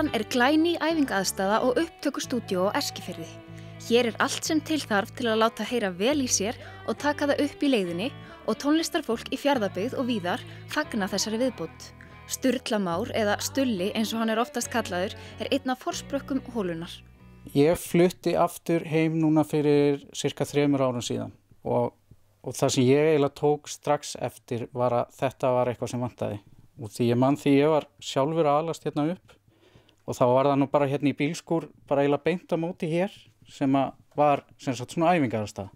Tónlistarskólan glæný æfingaaðstaða og upptökustúdíó á Eskifirði. Hér allt sem til þarf til að láta heyra vel í sér og taka það upp í leiðinni og tónlistarfólk í Fjarðabyggð og víðar fagna þessari viðbót. Sturla Már eða Stulli eins og hann oftast kallaður einn af forsprökkum holunar. Ég flutti aftur heim núna fyrir cirka 3 árum síðan og það sem ég eiginlega tók strax eftir var að þetta var eitthvað sem vantaði. Og því ég var sjálfur að alast hérna upp og þá var það nú bara hérna í bílskúr bara eiginlega beint á móti hér sem var sem sagt svona æfingaaðstaða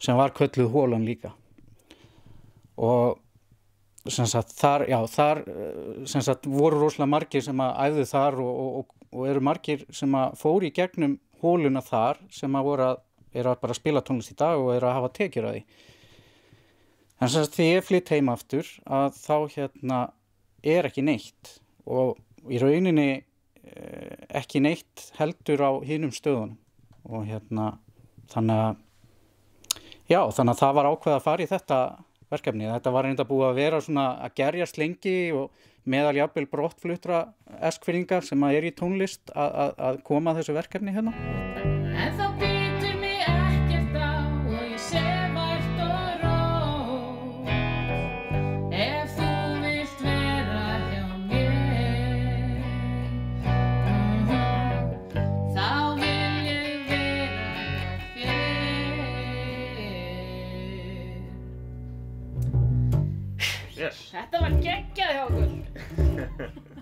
sem var kölluð holan líka. Og sem sagt þar sem sagt voru rosalega margir sem æfðu þar og eru margir sem fóru í gegnum holuna þar sem eru að bara spila tónlist í dag og eru að hafa tekjur af því. En sem sagt því ég flytt heim aftur að þá ekki neitt og í rauninni ekki neitt heldur á hinum stöðunum og þannig að það var ákveðið að fara í þetta verkefni. Þetta var reynda búið að vera svona að gerjast lengi og meðal jafnvel brottfluttra Eskfirðinga sem í tónlist að koma að þessu verkefni hérna. En þá býtur mig ekkert á og ég sef vært og rótt. Ef þú vilt vera hjá mér, þá vil ég vera þér. Yes. Þetta var geggjað hjá okkur.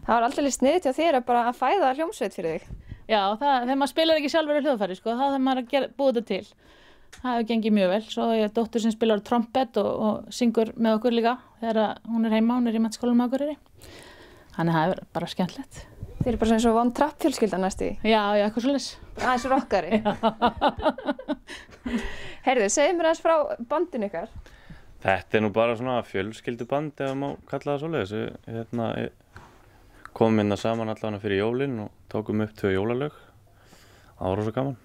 Það var aldrei sniðugt hjá þér að fæða hljómsveit fyrir þig. Já, þegar maður spilar ekki sjálfur á hljóðfæri, þá þarf maður að búa þetta til. Það hefur gengið mjög vel. Svo ég dóttur sem spilar trompet og syngur með okkur líka þegar hún heima, hún í menntaskólanum á Akureyri. Þannig það er bara skemmtilegt. Þið eru bara eins og Von Trapp fjölskyldan næstu í. Já, eitthvað svoleiðis. Aðeins rockari. Heyrðu, segðu mér aðeins frá bandinu ykkar. Þetta nú bara svona fjölskylduband ef má kalla það svoleiðis. Komum hérna saman allavega fyrir jólin og tókum upp 2 jólalög. Það var rosa gaman.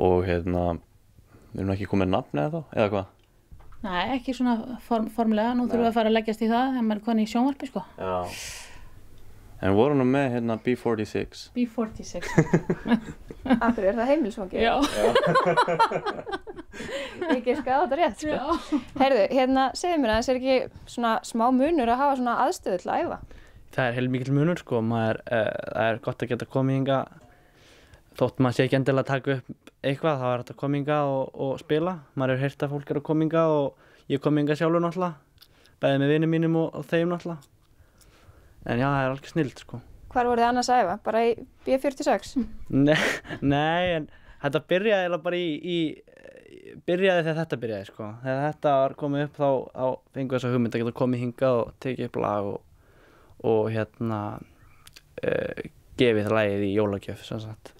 Og við erum ekki komið nafn eða hvað? Nei, ekki svona formlega. Nú þurfum við að fara að leggjast í það þegar maður konið í sjónvarpi, sko. Já. En við vorum nú með B46. B46. Af hverju það heimilisfangi? Já. Ekki skaða þetta rétt, sko. Já. Heyrðu, segðu mér aðeins, ekki svona smá munur að hafa svona aðstöðu til að æfa? Það heilmikill munur, sko. Það gott að geta komið hingað þótt maður sé ekki endilega að taka upp eitthvað, þá hægt að koma hingað og spila. Maður hefur heyrt að fólk að koma hingað og ég kom hingað sjálfur náttúrulega, bæði með vinum mínum og þeim náttúrulega. En já, það alveg snillt, sko. Hvar voruð þið annars að æfa? Bara í B46? Nei, en þetta byrjaði bara byrjaði þegar þetta byrjaði, sko. Þegar þetta var komið upp þá fengu þessa hugmynd að geta komið hingað og tekið upp lag og gefið það lagið í jólagjöf, sem sagt.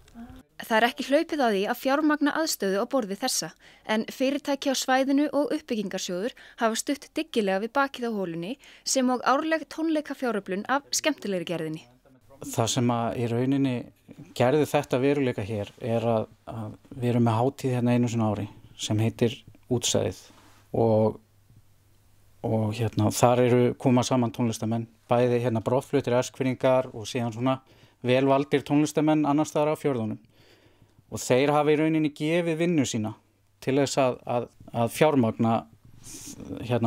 Það ekki hlaupið að því að fjármagna aðstöðu á borð við þessa, en fyrirtæki á svæðinu og uppbyggingarsjóður hafa stutt dyggilega við bakið á holunni sem og árleg tónleikafjáröflun af skemmtilegri gerðinni. Það sem í rauninni gerði þetta veruleika hér að við erum með hátíð hérna einu sinni á ári sem heitir Útsæðið og þar koma saman tónlistamenn, bæði brottfluttir Eskfirðingar og síðan svona velvaldir tónlistamenn annars staðar á fjörðunum. Og þeir hafa í rauninni gefið vinnu sína til þess að fjármagna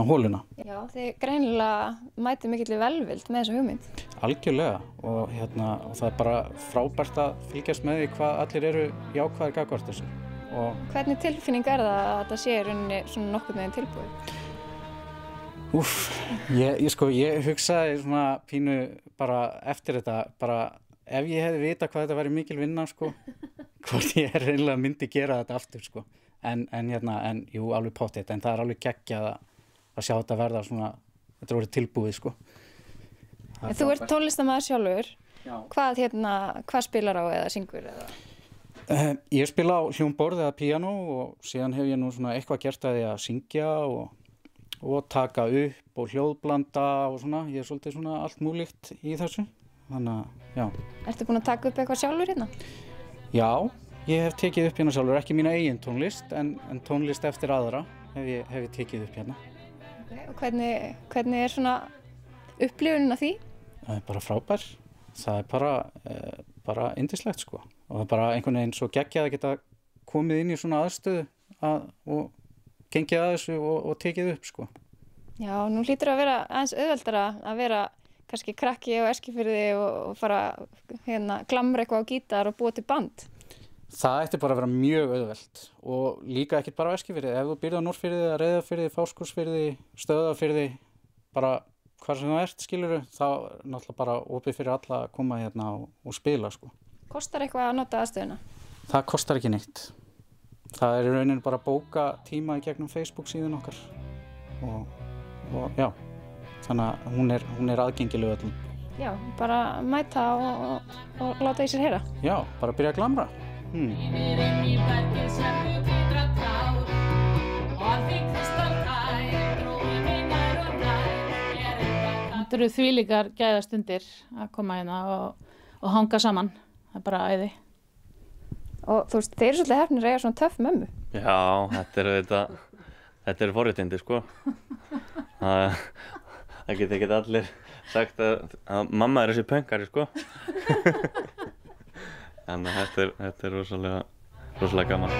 holuna. Já, þið greinilega mætið mikilli velvild með þessa hugmynd. Algjörlega og það bara frábært að fylgjast með því hvað allir eru jákvæðir gagnvart þessu. Hvernig tilfinning það að þetta sé í rauninni svona nokkuð með tilbúið? Ég hugsaði svona pínu bara eftir þetta, bara ef ég hefði vitað hvað þetta væri mikil vinna, sko, hvort ég reynilega myndi gera þetta aftur, sko. En jú, alveg pottþétt, en það alveg geggjað að sjá þetta verða svona, þetta voru tilbúið, sko. Þú ert tónlistarmaður sjálfur. Já. Hvað spilar á eða syngur eða? Ég spila á hljómborð eða píanó og síðan hef ég nú svona eitthvað gert að því að syngja og taka upp og hljóðblanda og svona. Ég svolítið svona allt múlíkt í þessu. Þannig að, já. Ertu búin að taka upp eitthvað sjálfur hérna? Já, ég hef tekið upp hérna sjálfur, ekki mína eigin tónlist, en tónlist eftir aðra hef ég tekið upp hérna. Okay, og hvernig svona upplifunin af því? Það bara frábær. það er bara yndislegt sko og það er bara einhvern veginn svo geggjað að geta komið inn í svona aðstöðu og gengið að þessu og tekið upp sko. Já, nú hlýtur að vera aðeins auðveldara að vera kannski krakki á Eskifirði og fara glamra eitthvað á gítar og búa til band. Það ætti bara að vera mjög auðvelt og líka ekkert bara á Eskifirði. Ef þú býrð á Norðfirði, Reyðarfirði, Fáskrúðsfirði, Stöðvarfirði, bara hvar sem þú ert skilurðu, þá er náttúrulega bara opið fyrir alla að koma hérna og spila sko. Kostar eitthvað að nota aðstöðuna? Það kostar ekki neitt. Það er í rauninni bara að bóka tíma í gegnum Facebook síðan okkar og já, þannig að hún er aðgengileg öllum. Já, bara mæta og láta í sér heyra. Já, bara byrja að glamra. Þetta eru þvílíkar gæðastundir að koma hérna og hanga saman. Það er bara æði. Og þú veist, þeir eru svolítið hefnir að eiga svona töff mömmu. Já, þetta eru forréttindi sko. Það geta ekki allir sagt að mamma er þessi pönkari sko. Þannig að þetta er rosalega gaman.